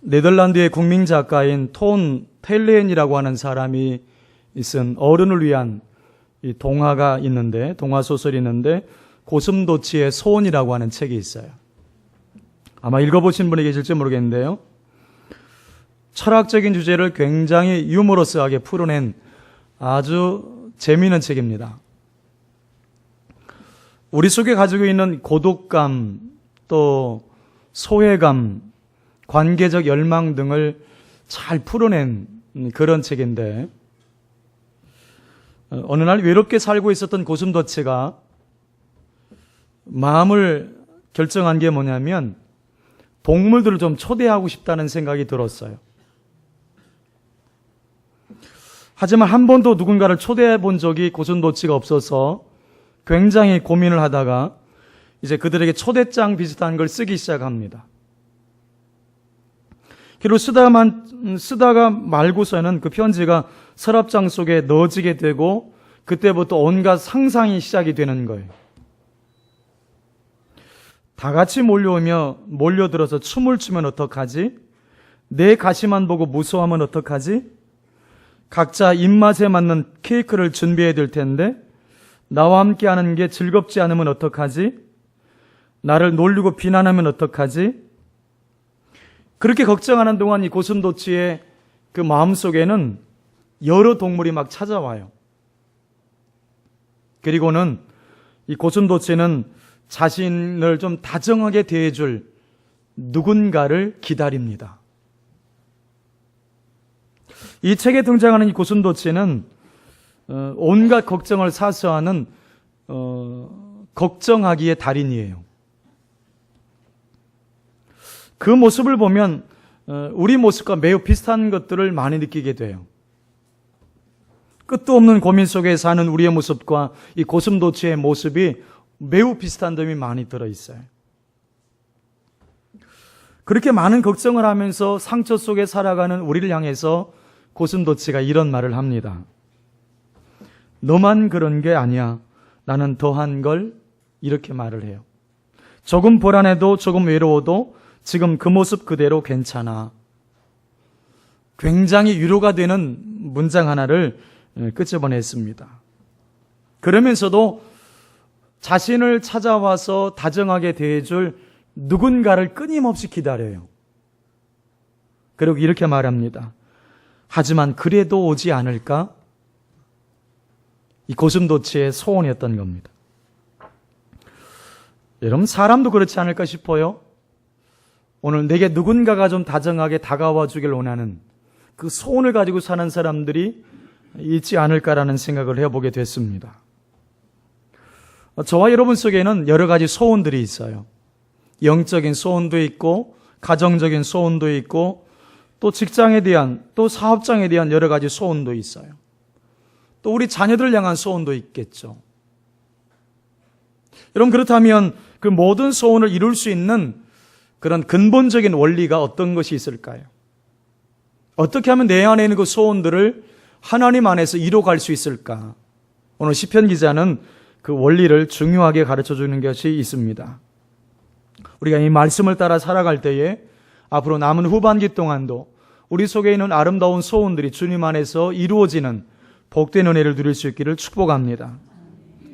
네덜란드의 국민 작가인 톤 텔레헨이라고 하는 사람이 쓴 어른을 위한 이 동화 소설이 있는데 고슴도치의 소원이라고 하는 책이 있어요. 아마 읽어보신 분이 계실지 모르겠는데요. 철학적인 주제를 굉장히 유머러스하게 풀어낸 아주 재미있는 책입니다. 우리 속에 가지고 있는 고독감, 또 소외감, 관계적 열망 등을 잘 풀어낸 그런 책인데, 어느 날 외롭게 살고 있었던 고슴도치가 마음을 결정한 게 뭐냐면 동물들을 좀 초대하고 싶다는 생각이 들었어요. 하지만 한 번도 누군가를 초대해 본 적이 고슴도치가 없어서 굉장히 고민을 하다가 이제 그들에게 초대장 비슷한 걸 쓰기 시작합니다. 그리고 쓰다가 말고서는 그 편지가 서랍장 속에 넣어지게 되고 그때부터 온갖 상상이 시작이 되는 거예요. 다 같이 몰려들어서 춤을 추면 어떡하지? 내 가시만 보고 무서워하면 어떡하지? 각자 입맛에 맞는 케이크를 준비해야 될 텐데 나와 함께 하는 게 즐겁지 않으면 어떡하지? 나를 놀리고 비난하면 어떡하지? 그렇게 걱정하는 동안 이 고슴도치의 그 마음속에는 여러 동물이 막 찾아와요. 그리고는 이 고슴도치는 자신을 좀 다정하게 대해줄 누군가를 기다립니다. 이 책에 등장하는 이 고슴도치는 온갖 걱정을 사수하는 걱정하기의 달인이에요. 그 모습을 보면 우리 모습과 매우 비슷한 것들을 많이 느끼게 돼요. 끝도 없는 고민 속에 사는 우리의 모습과 이 고슴도치의 모습이 매우 비슷한 점이 많이 들어있어요. 그렇게 많은 걱정을 하면서 상처 속에 살아가는 우리를 향해서 고슴도치가 이런 말을 합니다. 너만 그런 게 아니야. 나는 더한 걸 이렇게 말을 해요. 조금 불안해도 조금 외로워도 지금 그 모습 그대로 괜찮아. 굉장히 위로가 되는 문장 하나를 끄집어냈습니다. 그러면서도 자신을 찾아와서 다정하게 대해줄 누군가를 끊임없이 기다려요. 그리고 이렇게 말합니다. 하지만 그래도 오지 않을까? 이 고슴도치의 소원이었던 겁니다. 여러분, 사람도 그렇지 않을까 싶어요. 오늘 내게 누군가가 좀 다정하게 다가와 주길 원하는 그 소원을 가지고 사는 사람들이 있지 않을까라는 생각을 해보게 됐습니다. 저와 여러분 속에는 여러 가지 소원들이 있어요. 영적인 소원도 있고 가정적인 소원도 있고 또 직장에 대한 또 사업장에 대한 여러 가지 소원도 있어요. 또 우리 자녀들을 향한 소원도 있겠죠. 여러분, 그렇다면 그 모든 소원을 이룰 수 있는 그런 근본적인 원리가 어떤 것이 있을까요? 어떻게 하면 내 안에 있는 그 소원들을 하나님 안에서 이루어갈 수 있을까? 오늘 시편 기자는 그 원리를 중요하게 가르쳐 주는 것이 있습니다. 우리가 이 말씀을 따라 살아갈 때에 앞으로 남은 후반기 동안도 우리 속에 있는 아름다운 소원들이 주님 안에서 이루어지는 복된 은혜를 누릴 수 있기를 축복합니다.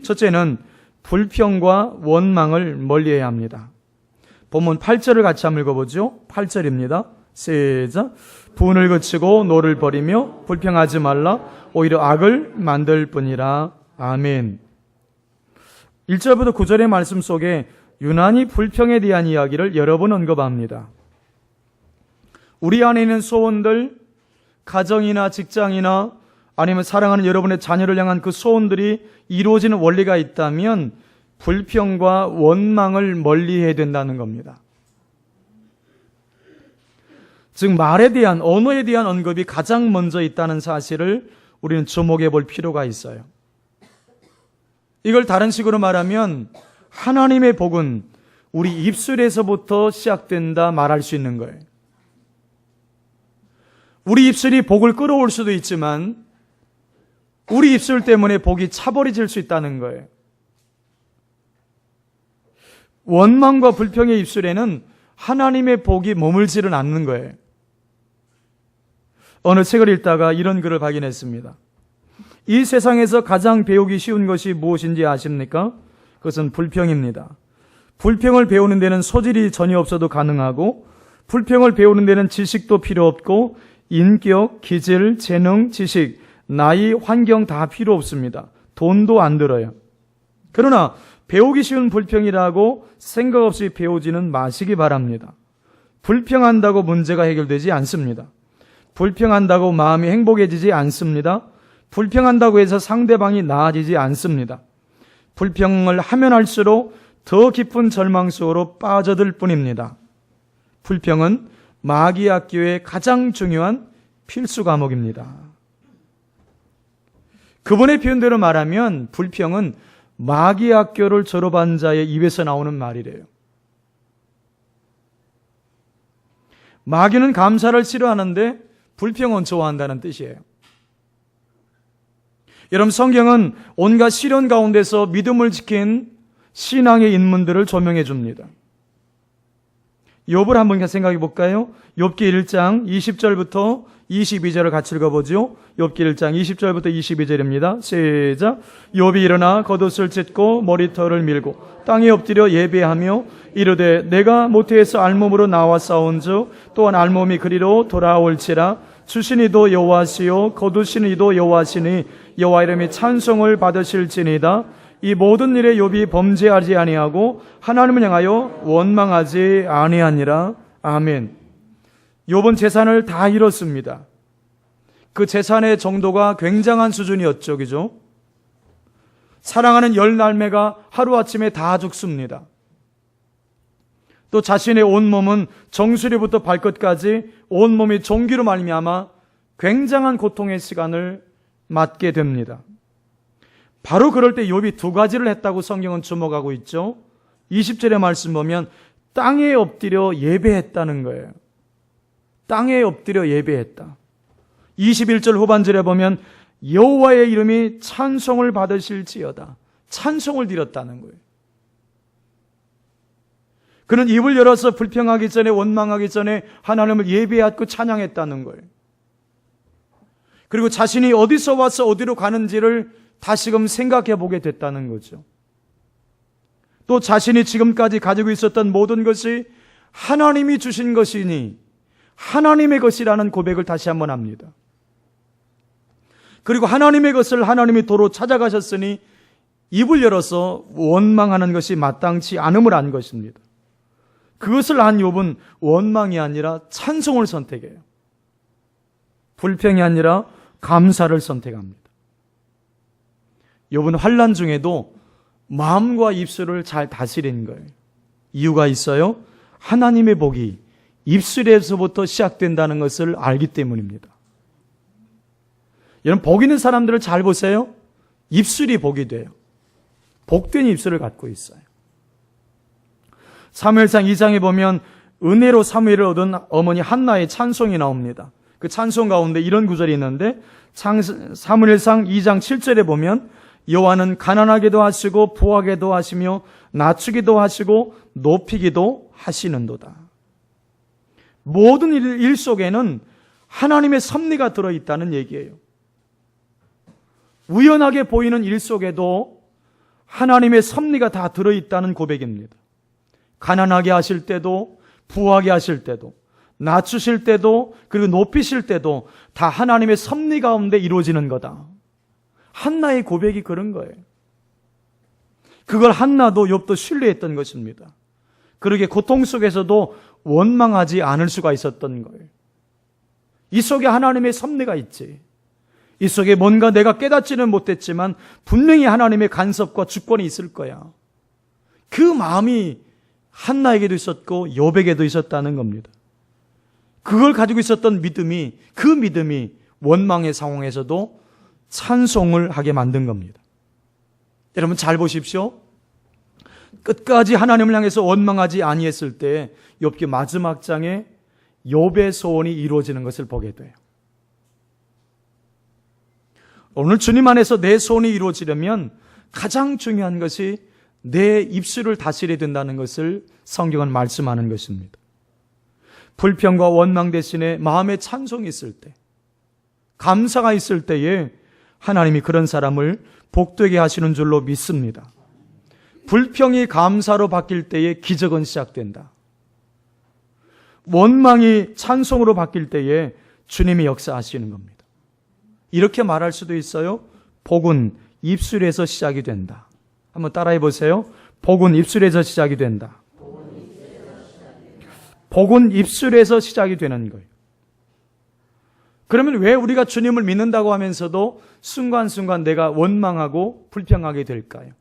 첫째는 불평과 원망을 멀리해야 합니다. 본문 8절을 같이 한번 읽어보죠. 8절입니다. 시작. 분을 그치고 노를 버리며 불평하지 말라. 오히려 악을 만들 뿐이라. 아멘. 1절부터 9절의 말씀 속에 유난히 불평에 대한 이야기를 여러 번 언급합니다. 우리 안에 있는 소원들, 가정이나 직장이나 아니면 사랑하는 여러분의 자녀를 향한 그 소원들이 이루어지는 원리가 있다면 불평과 원망을 멀리해야 된다는 겁니다. 즉 말에 대한, 언어에 대한 언급이 가장 먼저 있다는 사실을 우리는 주목해 볼 필요가 있어요. 이걸 다른 식으로 말하면 하나님의 복은 우리 입술에서부터 시작된다 말할 수 있는 거예요. 우리 입술이 복을 끌어올 수도 있지만 우리 입술 때문에 복이 차버려질 수 있다는 거예요. 원망과 불평의 입술에는 하나님의 복이 머물지는 않는 거예요. 어느 책을 읽다가 이런 글을 발견했습니다. 이 세상에서 가장 배우기 쉬운 것이 무엇인지 아십니까? 그것은 불평입니다. 불평을 배우는 데는 소질이 전혀 없어도 가능하고, 불평을 배우는 데는 지식도 필요 없고, 인격, 기질, 재능, 지식, 나이, 환경 다 필요 없습니다. 돈도 안 들어요. 그러나 배우기 쉬운 불평이라고 생각 없이 배우지는 마시기 바랍니다. 불평한다고 문제가 해결되지 않습니다. 불평한다고 마음이 행복해지지 않습니다. 불평한다고 해서 상대방이 나아지지 않습니다. 불평을 하면 할수록 더 깊은 절망 속으로 빠져들 뿐입니다. 불평은 마귀학교의 가장 중요한 필수 과목입니다. 그분의 표현대로 말하면 불평은 마귀학교를 졸업한 자의 입에서 나오는 말이래요. 마귀는 감사를 싫어하는데 불평은 좋아한다는 뜻이에요. 여러분, 성경은 온갖 시련 가운데서 믿음을 지킨 신앙의 인물들을 조명해 줍니다. 욥을 한번 생각해 볼까요? 욥기 1장 20절부터 22절을 같이 읽어보죠. 욥기 1장 20절부터 22절입니다. 시작. 욥이 일어나 겉옷을 찢고 머리털을 밀고 땅에 엎드려 예배하며 이르되 내가 모태에서 알몸으로 나와 싸운즉 또한 알몸이 그리로 돌아올지라. 주신 이도 여호와시요 거두신 이도 여호와시니 여호와 이름이 찬송을 받으실지니이다. 이 모든 일에 욥이 범죄하지 아니하고 하나님을 향하여 원망하지 아니하니라. 아멘. 욥은 재산을 다 잃었습니다. 그 재산의 정도가 굉장한 수준이었죠. 그죠? 사랑하는 10날매가 하루아침에 다 죽습니다. 또 자신의 온몸은 정수리부터 발끝까지 온몸이 종기로 말미암아 굉장한 고통의 시간을 맞게 됩니다. 바로 그럴 때 욥이 두 가지를 했다고 성경은 주목하고 있죠. 20절의 말씀 보면 땅에 엎드려 예배했다는 거예요. 땅에 엎드려 예배했다. 21절 후반절에 보면 여호와의 이름이 찬송을 받으실지어다. 찬송을 드렸다는 거예요. 그는 입을 열어서 불평하기 전에, 원망하기 전에 하나님을 예배하고 찬양했다는 거예요. 그리고 자신이 어디서 와서 어디로 가는지를 다시금 생각해 보게 됐다는 거죠. 또 자신이 지금까지 가지고 있었던 모든 것이 하나님이 주신 것이니 하나님의 것이라는 고백을 다시 한번 합니다. 그리고 하나님의 것을 하나님이 도로 찾아가셨으니 입을 열어서 원망하는 것이 마땅치 않음을 안 것입니다. 그것을 한 욥은 원망이 아니라 찬송을 선택해요. 불평이 아니라 감사를 선택합니다. 욥은 환난 중에도 마음과 입술을 잘 다스린 거예요. 이유가 있어요. 하나님의 복이 입술에서부터 시작된다는 것을 알기 때문입니다. 여러분, 복 있는 사람들을 잘 보세요. 입술이 복이 돼요. 복된 입술을 갖고 있어요. 사무엘상 2장에 보면 은혜로 사무엘을 얻은 어머니 한나의 찬송이 나옵니다. 그 찬송 가운데 이런 구절이 있는데 사무엘상 2장 7절에 보면 여호와는 가난하게도 하시고 부하게도 하시며 낮추기도 하시고 높이기도 하시는도다. 모든 일 속에는 하나님의 섭리가 들어있다는 얘기예요. 우연하게 보이는 일 속에도 하나님의 섭리가 다 들어있다는 고백입니다. 가난하게 하실 때도, 부하게 하실 때도, 낮추실 때도, 그리고 높이실 때도 다 하나님의 섭리 가운데 이루어지는 거다. 한나의 고백이 그런 거예요. 그걸 한나도 욥도 신뢰했던 것입니다. 그러게 고통 속에서도 원망하지 않을 수가 있었던 거예요. 이 속에 하나님의 섭리가 있지. 이 속에 뭔가 내가 깨닫지는 못했지만 분명히 하나님의 간섭과 주권이 있을 거야. 그 마음이 한나에게도 있었고 욥에게도 있었다는 겁니다. 그걸 가지고 있었던 믿음이, 그 믿음이 원망의 상황에서도 찬송을 하게 만든 겁니다. 여러분 잘 보십시오. 끝까지 하나님을 향해서 원망하지 아니했을 때 욥기 마지막 장에 욥의 소원이 이루어지는 것을 보게 돼요. 오늘 주님 안에서 내 소원이 이루어지려면 가장 중요한 것이 내 입술을 다스려야 된다는 것을 성경은 말씀하는 것입니다. 불평과 원망 대신에 마음의 찬송이 있을 때, 감사가 있을 때에 하나님이 그런 사람을 복되게 하시는 줄로 믿습니다. 불평이 감사로 바뀔 때에 기적은 시작된다. 원망이 찬송으로 바뀔 때에 주님이 역사하시는 겁니다. 이렇게 말할 수도 있어요. 복은 입술에서 시작이 된다. 한번 따라해 보세요. 복은 입술에서 시작이 된다. 복은 입술에서 시작이 되는 거예요. 그러면 왜 우리가 주님을 믿는다고 하면서도 순간순간 내가 원망하고 불평하게 될까요?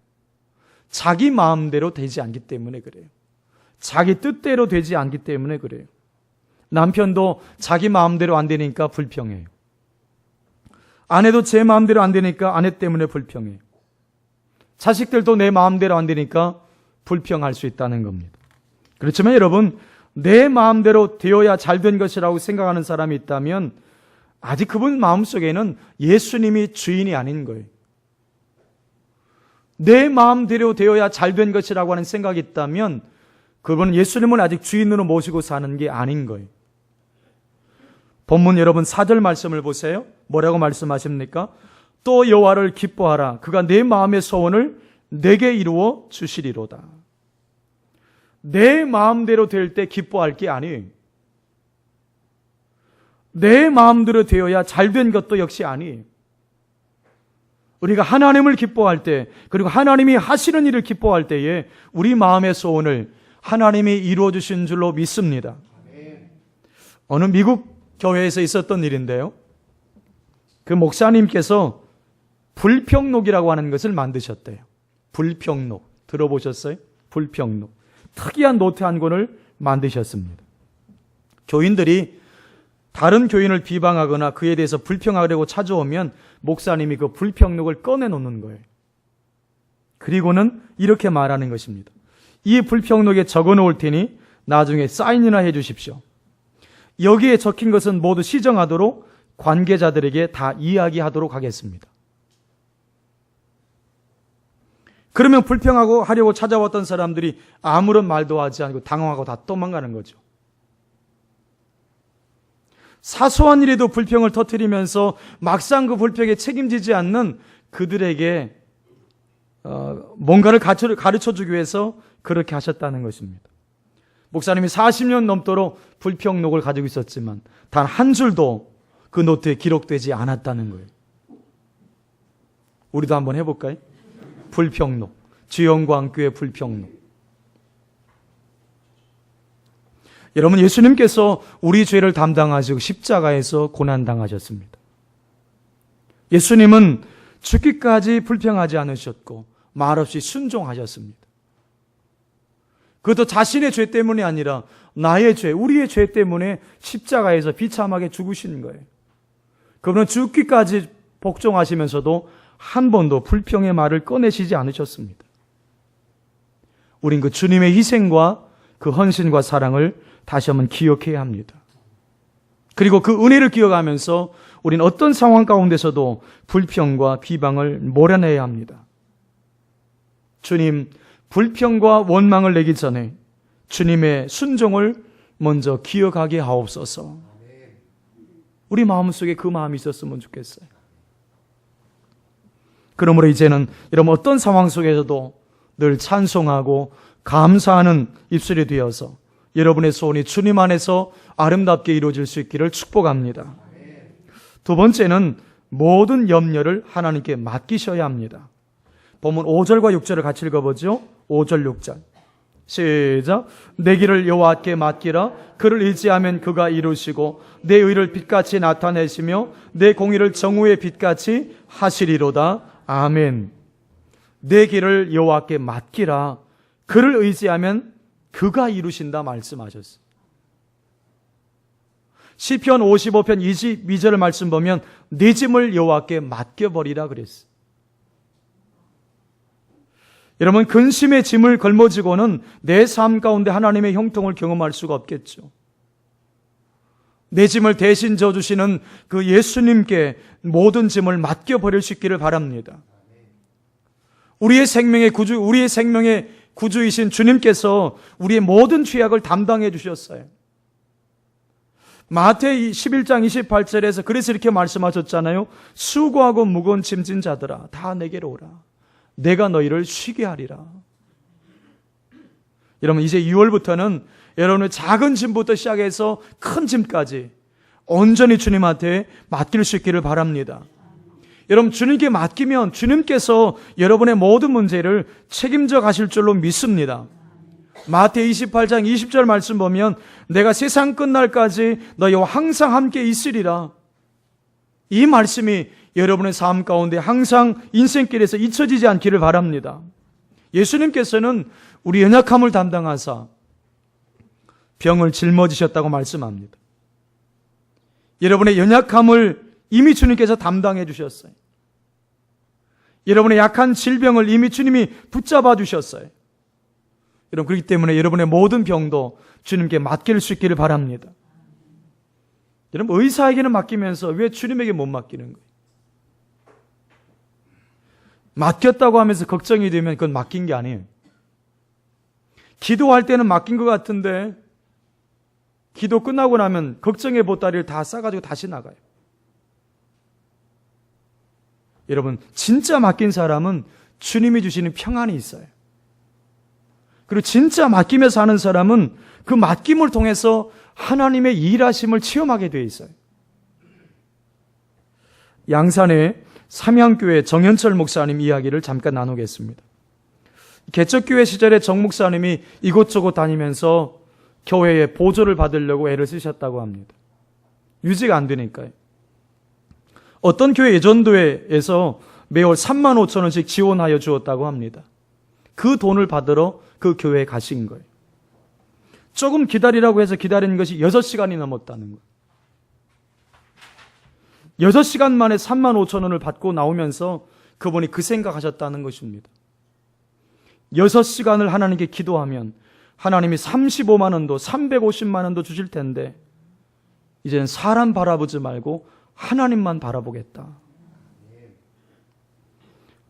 자기 마음대로 되지 않기 때문에 그래요. 자기 뜻대로 되지 않기 때문에 그래요. 남편도 자기 마음대로 안 되니까 불평해요. 아내도 제 마음대로 안 되니까 아내 때문에 불평해요. 자식들도 내 마음대로 안 되니까 불평할 수 있다는 겁니다. 그렇지만 여러분, 내 마음대로 되어야 잘된 것이라고 생각하는 사람이 있다면 아직 그분 마음속에는 예수님이 주인이 아닌 거예요. 내 마음대로 되어야 잘된 것이라고 하는 생각이 있다면 그분은 예수님을 아직 주인으로 모시고 사는 게 아닌 거예요. 본문 여러분 4절 말씀을 보세요. 뭐라고 말씀하십니까? 또 여호와를 기뻐하라. 그가 내 마음의 소원을 내게 이루어 주시리로다. 내 마음대로 될 때 기뻐할 게 아니에요. 내 마음대로 되어야 잘된 것도 역시 아니에요. 우리가 하나님을 기뻐할 때, 그리고 하나님이 하시는 일을 기뻐할 때에 우리 마음의 소원을 하나님이 이루어 주신 줄로 믿습니다. 어느 미국 교회에서 있었던 일인데요. 그 목사님께서 불평록이라고 하는 것을 만드셨대요. 불평록. 들어보셨어요? 불평록. 특이한 노트 한 권을 만드셨습니다. 교인들이 다른 교인을 비방하거나 그에 대해서 불평하려고 찾아오면 목사님이 그 불평록을 꺼내놓는 거예요. 그리고는 이렇게 말하는 것입니다. 이 불평록에 적어놓을 테니 나중에 사인이나 해 주십시오. 여기에 적힌 것은 모두 시정하도록 관계자들에게 다 이야기하도록 하겠습니다. 그러면 불평하고 하려고 찾아왔던 사람들이 아무런 말도 하지 않고 당황하고 다 도망가는 거죠. 사소한 일에도 불평을 터뜨리면서 막상 그 불평에 책임지지 않는 그들에게 뭔가를 가르쳐주기 위해서 그렇게 하셨다는 것입니다. 목사님이 40년 넘도록 불평록을 가지고 있었지만 단 한 줄도 그 노트에 기록되지 않았다는 거예요. 우리도 한번 해볼까요? 불평록. 주영광교회 불평록. 여러분, 예수님께서 우리 죄를 담당하시고 십자가에서 고난당하셨습니다. 예수님은 죽기까지 불평하지 않으셨고 말없이 순종하셨습니다. 그것도 자신의 죄 때문이 아니라 나의 죄, 우리의 죄 때문에 십자가에서 비참하게 죽으신 거예요. 그분은 죽기까지 복종하시면서도 한 번도 불평의 말을 꺼내시지 않으셨습니다. 우린 그 주님의 희생과 그 헌신과 사랑을 다시 한번 기억해야 합니다. 그리고 그 은혜를 기억하면서 우린 어떤 상황 가운데서도 불평과 비방을 몰아내야 합니다. 주님, 불평과 원망을 내기 전에 주님의 순종을 먼저 기억하게 하옵소서. 우리 마음속에 그 마음이 있었으면 좋겠어요. 그러므로 이제는 여러분 어떤 상황 속에서도 늘 찬송하고 감사하는 입술이 되어서 여러분의 소원이 주님 안에서 아름답게 이루어질 수 있기를 축복합니다. 두 번째는 모든 염려를 하나님께 맡기셔야 합니다. 본문 5절과 6절을 같이 읽어보죠. 5절 6절 시작. 내 길을 여호와께 맡기라. 그를 의지하면 그가 이루시고 내 의를 빛같이 나타내시며 내 공의를 정오의 빛같이 하시리로다. 아멘. 내 길을 여호와께 맡기라. 그를 의지하면 그가 이루신다 말씀하셨어요. 시편 55편 22절 말씀 보면 네 짐을 여호와께 맡겨버리라 그랬어요. 여러분, 근심의 짐을 걸머지고는 내 삶 가운데 하나님의 형통을 경험할 수가 없겠죠. 내 짐을 대신 져주시는 그 예수님께 모든 짐을 맡겨버릴 수 있기를 바랍니다. 우리의 생명의 구주이신 주님께서 우리의 모든 죄악을 담당해 주셨어요. 마태 11장 28절에서 그래서 이렇게 말씀하셨잖아요. 수고하고 무거운 짐진 자들아 다 내게로 오라. 내가 너희를 쉬게 하리라. 여러분 이제 2월부터는 여러분의 작은 짐부터 시작해서 큰 짐까지 온전히 주님한테 맡길 수 있기를 바랍니다. 여러분 주님께 맡기면 주님께서 여러분의 모든 문제를 책임져 가실 줄로 믿습니다. 마태 28장 20절 말씀 보면 내가 세상 끝날까지 너희와 항상 함께 있으리라. 이 말씀이 여러분의 삶 가운데 항상 인생길에서 잊혀지지 않기를 바랍니다. 예수님께서는 우리 연약함을 담당하사 병을 짊어지셨다고 말씀합니다. 여러분의 연약함을 이미 주님께서 담당해 주셨어요. 여러분의 약한 질병을 이미 주님이 붙잡아 주셨어요. 여러분 그렇기 때문에 여러분의 모든 병도 주님께 맡길 수 있기를 바랍니다. 여러분 의사에게는 맡기면서 왜 주님에게 못 맡기는 거예요? 맡겼다고 하면서 걱정이 되면 그건 맡긴 게 아니에요. 기도할 때는 맡긴 것 같은데 기도 끝나고 나면 걱정의 보따리를 다 싸가지고 다시 나가요. 여러분 진짜 맡긴 사람은 주님이 주시는 평안이 있어요. 그리고 진짜 맡기면서 사는 사람은 그 맡김을 통해서 하나님의 일하심을 체험하게 되어 있어요. 양산의 삼양교회 정현철 목사님 이야기를 잠깐 나누겠습니다. 개척교회 시절에 정 목사님이 이곳저곳 다니면서 교회에 보조를 받으려고 애를 쓰셨다고 합니다. 유지가 안 되니까요. 어떤 교회 예전도회에서 매월 3만 5천 원씩 지원하여 주었다고 합니다. 그 돈을 받으러 그 교회에 가신 거예요. 조금 기다리라고 해서 기다린 것이 6시간이 넘었다는 거예요. 6시간 만에 3만 5천 원을 받고 나오면서 그분이 그 생각하셨다는 것입니다. 6시간을 하나님께 기도하면 하나님이 35만 원도 350만 원도 주실 텐데 이제는 사람 바라보지 말고 하나님만 바라보겠다.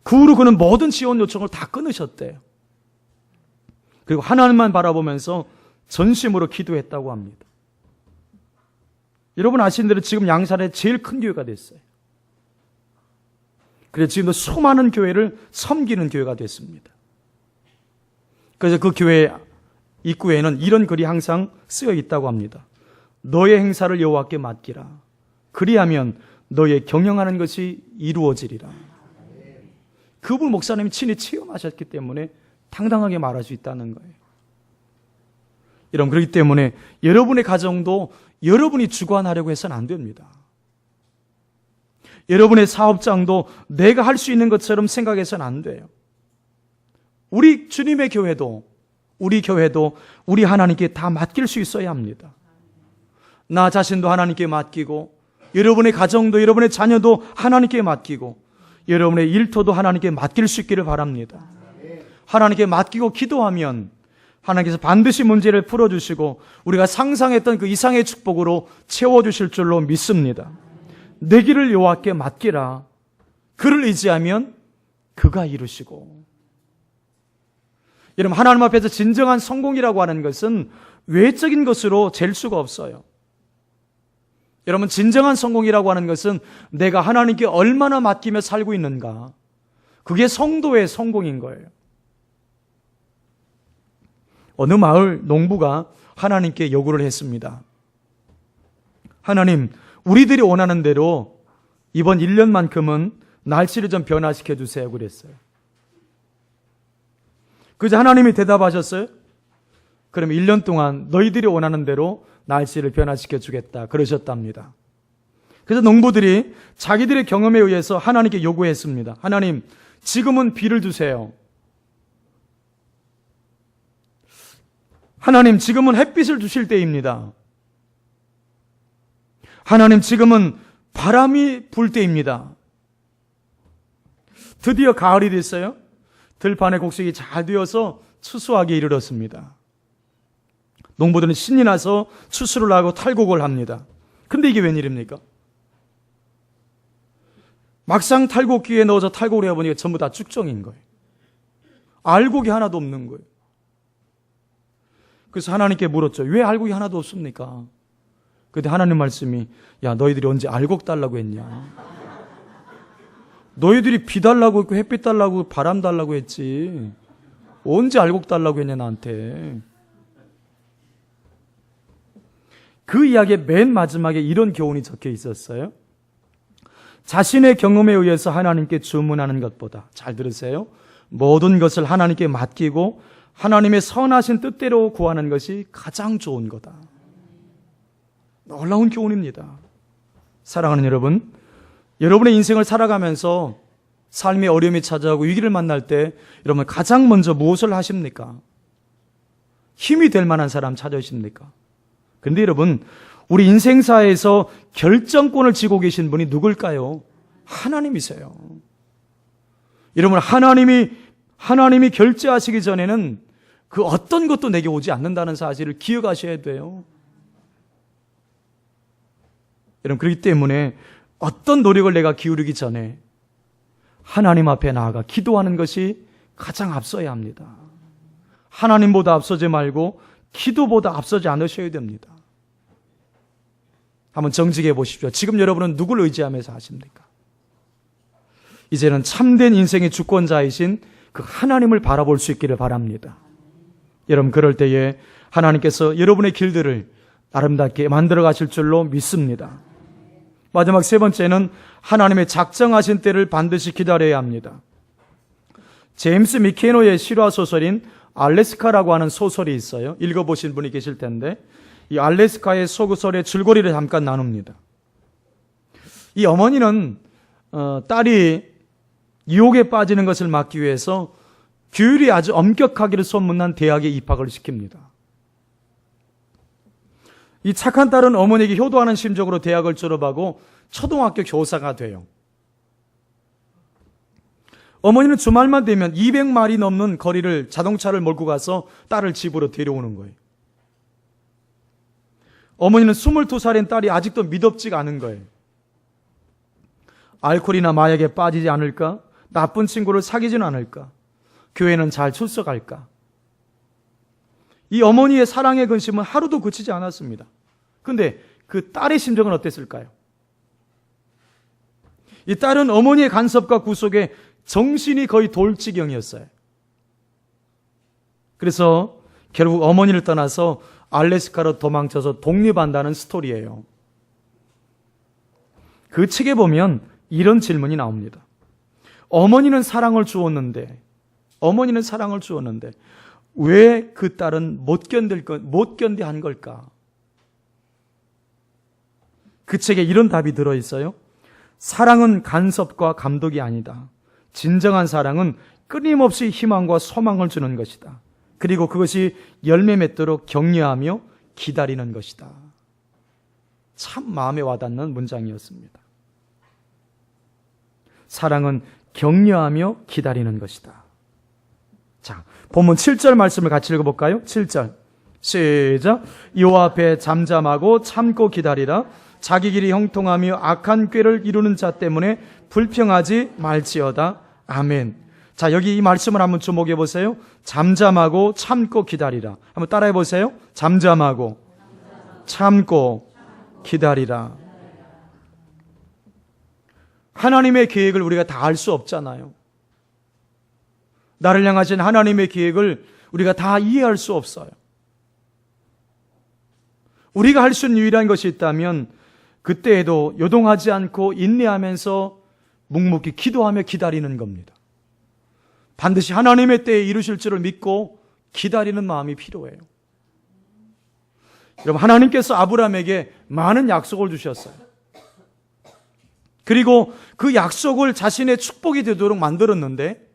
그 후로 그는 모든 지원 요청을 다 끊으셨대요. 그리고 하나님만 바라보면서 전심으로 기도했다고 합니다. 여러분 아시는 대로 지금 양산의 제일 큰 교회가 됐어요. 그래서 지금도 수많은 교회를 섬기는 교회가 됐습니다. 그래서 그 교회 입구에는 이런 글이 항상 쓰여 있다고 합니다. 너의 행사를 여호와께 맡기라. 그리하면 너의 경영하는 것이 이루어지리라. 그분 목사님이 친히 체험하셨기 때문에 당당하게 말할 수 있다는 거예요. 여러분 그렇기 때문에 여러분의 가정도 여러분이 주관하려고 해서는 안 됩니다. 여러분의 사업장도 내가 할 수 있는 것처럼 생각해서는 안 돼요. 우리 주님의 교회도 우리 교회도 우리 하나님께 다 맡길 수 있어야 합니다. 나 자신도 하나님께 맡기고 여러분의 가정도 여러분의 자녀도 하나님께 맡기고 여러분의 일터도 하나님께 맡길 수 있기를 바랍니다. 하나님께 맡기고 기도하면 하나님께서 반드시 문제를 풀어주시고 우리가 상상했던 그 이상의 축복으로 채워주실 줄로 믿습니다. 내 길을 여호와께 맡기라. 그를 의지하면 그가 이루시고. 여러분 하나님 앞에서 진정한 성공이라고 하는 것은 외적인 것으로 잴 수가 없어요. 여러분 진정한 성공이라고 하는 것은 내가 하나님께 얼마나 맡기며 살고 있는가. 그게 성도의 성공인 거예요. 어느 마을 농부가 하나님께 요구를 했습니다. 하나님, 우리들이 원하는 대로 이번 1년만큼은 날씨를 좀 변화시켜 주세요. 그랬어요. 그래서 하나님이 대답하셨어요. 그럼 1년 동안 너희들이 원하는 대로 날씨를 변화시켜 주겠다. 그러셨답니다. 그래서 농부들이 자기들의 경험에 의해서 하나님께 요구했습니다. 하나님, 지금은 비를 주세요. 하나님, 지금은 햇빛을 주실 때입니다. 하나님, 지금은 바람이 불 때입니다. 드디어 가을이 됐어요. 들판에 곡식이 잘 되어서 추수하기에 이르렀습니다. 농부들은 신이 나서 추수를 하고 탈곡을 합니다. 근데 이게 웬일입니까? 막상 탈곡기에 넣어서 탈곡을 해보니까 전부 다 쭉정인 거예요. 알곡이 하나도 없는 거예요. 그래서 하나님께 물었죠. 왜 알곡이 하나도 없습니까? 근데 하나님 말씀이 야 너희들이 언제 알곡 달라고 했냐? 너희들이 비 달라고 했고 햇빛 달라고 바람 달라고 했지 언제 알곡 달라고 했냐 나한테. 그 이야기의 맨 마지막에 이런 교훈이 적혀 있었어요. 자신의 경험에 의해서 하나님께 주문하는 것보다, 잘 들으세요, 모든 것을 하나님께 맡기고 하나님의 선하신 뜻대로 구하는 것이 가장 좋은 거다. 놀라운 교훈입니다. 사랑하는 여러분, 여러분의 인생을 살아가면서 삶의 어려움이 찾아오고 위기를 만날 때 여러분 가장 먼저 무엇을 하십니까? 힘이 될 만한 사람 찾으십니까? 근데 여러분, 우리 인생사에서 결정권을 쥐고 계신 분이 누굴까요? 하나님이세요. 여러분, 하나님이 결제하시기 전에는 그 어떤 것도 내게 오지 않는다는 사실을 기억하셔야 돼요. 여러분, 그렇기 때문에 어떤 노력을 내가 기울이기 전에 하나님 앞에 나아가 기도하는 것이 가장 앞서야 합니다. 하나님보다 앞서지 말고 기도보다 앞서지 않으셔야 됩니다. 한번 정직해 보십시오. 지금 여러분은 누굴 의지하면서 하십니까? 이제는 참된 인생의 주권자이신 그 하나님을 바라볼 수 있기를 바랍니다. 여러분, 그럴 때에 하나님께서 여러분의 길들을 아름답게 만들어 가실 줄로 믿습니다. 마지막 세 번째는 하나님의 작정하신 때를 반드시 기다려야 합니다. 제임스 미케노의 실화 소설인 알래스카라고 하는 소설이 있어요. 읽어보신 분이 계실 텐데 이 알래스카의 소설의 줄거리를 잠깐 나눕니다. 이 어머니는 딸이 유혹에 빠지는 것을 막기 위해서 규율이 아주 엄격하기를 소문난 대학에 입학을 시킵니다. 이 착한 딸은 어머니에게 효도하는 심정으로 대학을 졸업하고 초등학교 교사가 돼요. 어머니는 주말만 되면 200마리 넘는 거리를 자동차를 몰고 가서 딸을 집으로 데려오는 거예요. 어머니는 22살인 딸이 아직도 믿업지가 않은 거예요. 알코올이나 마약에 빠지지 않을까? 나쁜 친구를 사귀지는 않을까? 교회는 잘 출석할까? 이 어머니의 사랑의 근심은 하루도 그치지 않았습니다. 근데 그 딸의 심정은 어땠을까요? 이 딸은 어머니의 간섭과 구속에 정신이 거의 돌지경이었어요. 그래서 결국 어머니를 떠나서 알래스카로 도망쳐서 독립한다는 스토리예요. 그 책에 보면 이런 질문이 나옵니다. 어머니는 사랑을 주었는데 왜 그 딸은 못 견디한 걸까? 그 책에 이런 답이 들어있어요. 사랑은 간섭과 감독이 아니다. 진정한 사랑은 끊임없이 희망과 소망을 주는 것이다. 그리고 그것이 열매 맺도록 격려하며 기다리는 것이다. 참 마음에 와닿는 문장이었습니다. 사랑은 격려하며 기다리는 것이다. 자, 본문 7절 말씀을 같이 읽어볼까요? 7절 시작. 여호와 앞에 잠잠하고 참고 기다리라. 자기 길이 형통하며 악한 꾀를 이루는 자 때문에 불평하지 말지어다. 아멘. 자, 여기 이 말씀을 한번 주목해 보세요. 잠잠하고 참고 기다리라. 한번 따라해 보세요. 잠잠하고 참고 기다리라. 하나님의 계획을 우리가 다 알 수 없잖아요. 나를 향하신 하나님의 계획을 우리가 다 이해할 수 없어요. 우리가 할 수 있는 유일한 것이 있다면 그때에도 요동하지 않고 인내하면서 묵묵히 기도하며 기다리는 겁니다. 반드시 하나님의 때에 이루실 줄을 믿고 기다리는 마음이 필요해요. 여러분, 하나님께서 아브라함에게 많은 약속을 주셨어요. 그리고 그 약속을 자신의 축복이 되도록 만들었는데,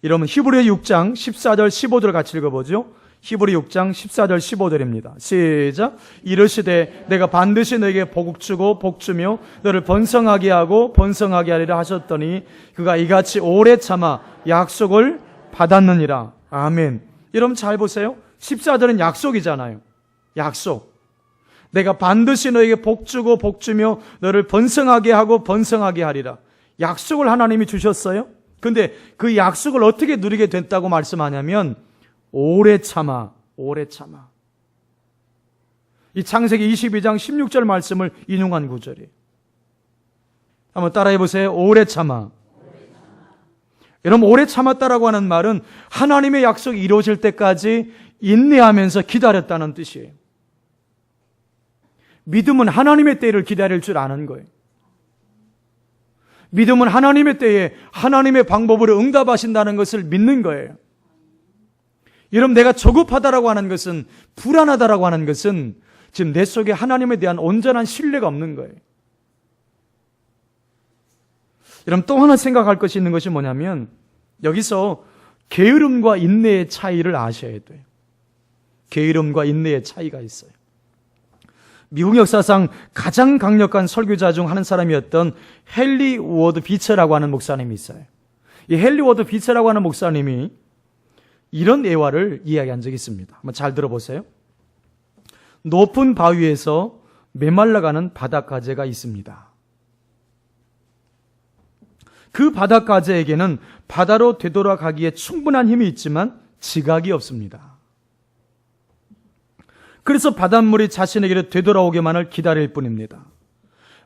여러분 히브리 6장 14절 15절 같이 읽어보죠. 히브리 6장 14절 15절입니다. 시작. 이르시되 내가 반드시 너에게 복 주고 복 주며 너를 번성하게 하고 번성하게 하리라 하셨더니 그가 이같이 오래 참아 약속을 받았느니라. 아멘. 여러분 잘 보세요. 14절은 약속이잖아요. 약속. 내가 반드시 너에게 복 주고 복 주며 너를 번성하게 하고 번성하게 하리라. 약속을 하나님이 주셨어요. 근데 그 약속을 어떻게 누리게 됐다고 말씀하냐면 오래 참아. 이 창세기 22장 16절 말씀을 인용한 구절이에요. 한번 따라해 보세요. 오래 참아. 여러분, 오래 참았다라고 하는 말은 하나님의 약속이 이루어질 때까지 인내하면서 기다렸다는 뜻이에요. 믿음은 하나님의 때를 기다릴 줄 아는 거예요. 믿음은 하나님의 때에 하나님의 방법으로 응답하신다는 것을 믿는 거예요. 여러분, 내가 조급하다라고 하는 것은, 불안하다라고 하는 것은 지금 내 속에 하나님에 대한 온전한 신뢰가 없는 거예요. 여러분, 또 하나 생각할 것이 있는 것이 뭐냐면, 여기서 게으름과 인내의 차이를 아셔야 돼요. 게으름과 인내의 차이가 있어요. 미국 역사상 가장 강력한 설교자 중 한 사람이었던 헨리 워드 비처라고 하는 목사님이 있어요. 이 헨리 워드 비처라고 하는 목사님이 이런 예화를 이야기한 적이 있습니다. 한번 잘 들어보세요. 높은 바위에서 메말라가는 바닷가재가 있습니다. 그 바닷가재에게는 바다로 되돌아가기에 충분한 힘이 있지만 지각이 없습니다. 그래서 바닷물이 자신에게로 되돌아오기만을 기다릴 뿐입니다.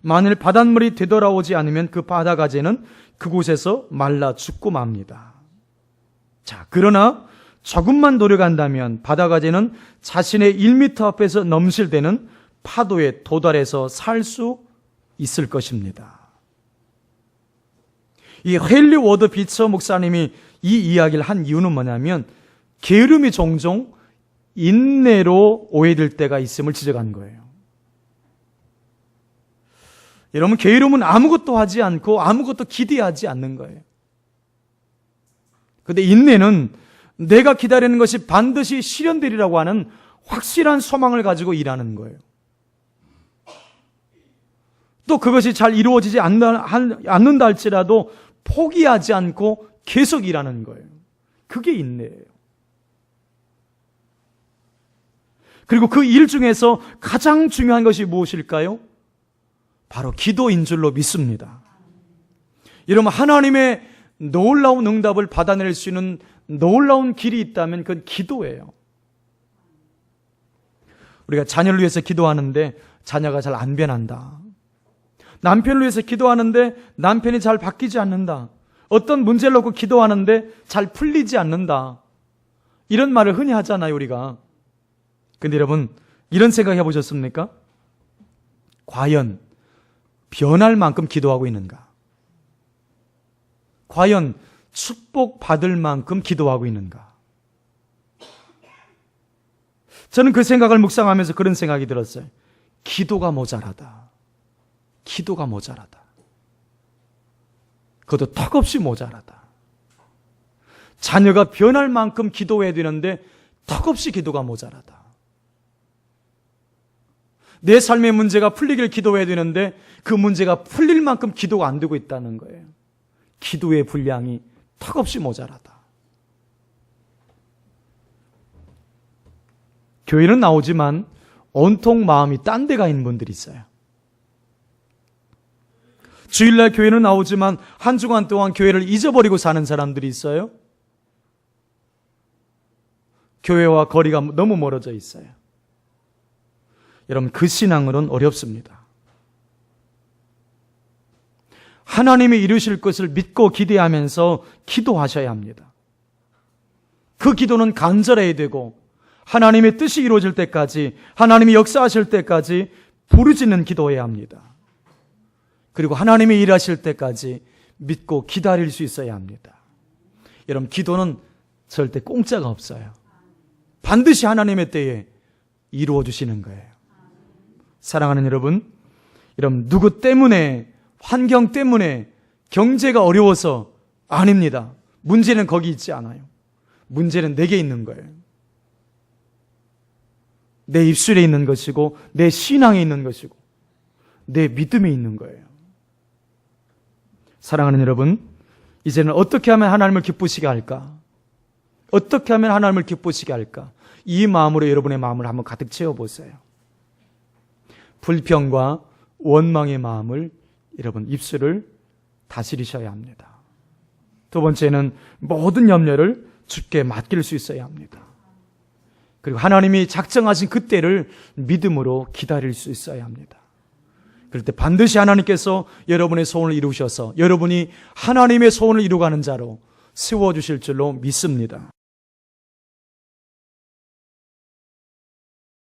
만일 바닷물이 되돌아오지 않으면 그 바닷가재는 그곳에서 말라 죽고 맙니다. 자, 그러나 조금만 노력한다면 바닷가재는 자신의 1m 앞에서 넘실대는 파도에 도달해서 살 수 있을 것입니다. 이 헨리 워드 비처 목사님이 이 이야기를 한 이유는 뭐냐면, 게으름이 종종 인내로 오해될 때가 있음을 지적한 거예요. 여러분, 게으름은 아무것도 하지 않고 아무것도 기대하지 않는 거예요. 그런데 인내는 내가 기다리는 것이 반드시 실현되리라고 하는 확실한 소망을 가지고 일하는 거예요. 또 그것이 잘 이루어지지 않는다 할지라도 포기하지 않고 계속 일하는 거예요. 그게 인내예요. 그리고 그 일 중에서 가장 중요한 것이 무엇일까요? 바로 기도인 줄로 믿습니다. 여러분, 하나님의 놀라운 응답을 받아낼 수 있는 놀라운 길이 있다면 그건 기도예요. 우리가 자녀를 위해서 기도하는데 자녀가 잘 안 변한다. 남편을 위해서 기도하는데 남편이 잘 바뀌지 않는다. 어떤 문제를 놓고 기도하는데 잘 풀리지 않는다. 이런 말을 흔히 하잖아요, 우리가. 근데 여러분, 이런 생각 해보셨습니까? 과연 변할 만큼 기도하고 있는가? 과연 축복받을 만큼 기도하고 있는가? 저는 그 생각을 묵상하면서 그런 생각이 들었어요. 기도가 모자라다. 기도가 모자라다. 그것도 턱없이 모자라다. 자녀가 변할 만큼 기도해야 되는데 턱없이 기도가 모자라다. 내 삶의 문제가 풀리길 기도해야 되는데 그 문제가 풀릴 만큼 기도가 안 되고 있다는 거예요. 기도의 분량이 턱없이 모자라다. 교회는 나오지만 온통 마음이 딴 데 가 있는 분들이 있어요. 주일날 교회는 나오지만 한 주간 동안 교회를 잊어버리고 사는 사람들이 있어요. 교회와 거리가 너무 멀어져 있어요. 여러분, 그 신앙으로는 어렵습니다. 하나님이 이루실 것을 믿고 기대하면서 기도하셔야 합니다. 그 기도는 간절해야 되고 하나님의 뜻이 이루어질 때까지, 하나님이 역사하실 때까지 부르짖는 기도해야 합니다. 그리고 하나님이 일하실 때까지 믿고 기다릴 수 있어야 합니다. 여러분, 기도는 절대 공짜가 없어요. 반드시 하나님의 때에 이루어 주시는 거예요. 사랑하는 여러분, 누구 때문에, 환경 때문에, 경제가 어려워서 아닙니다. 문제는 거기 있지 않아요. 문제는 내게 있는 거예요. 내 입술에 있는 것이고, 내 신앙에 있는 것이고, 내 믿음에 있는 거예요. 사랑하는 여러분, 이제는 어떻게 하면 하나님을 기쁘시게 할까? 어떻게 하면 하나님을 기쁘시게 할까? 이 마음으로 여러분의 마음을 한번 가득 채워보세요. 불평과 원망의 마음을, 여러분, 입술을 다스리셔야 합니다. 두 번째는 모든 염려를 주께 맡길 수 있어야 합니다. 그리고 하나님이 작정하신 그때를 믿음으로 기다릴 수 있어야 합니다. 그럴 때 반드시 하나님께서 여러분의 소원을 이루셔서 여러분이 하나님의 소원을 이루가는 자로 세워주실 줄로 믿습니다.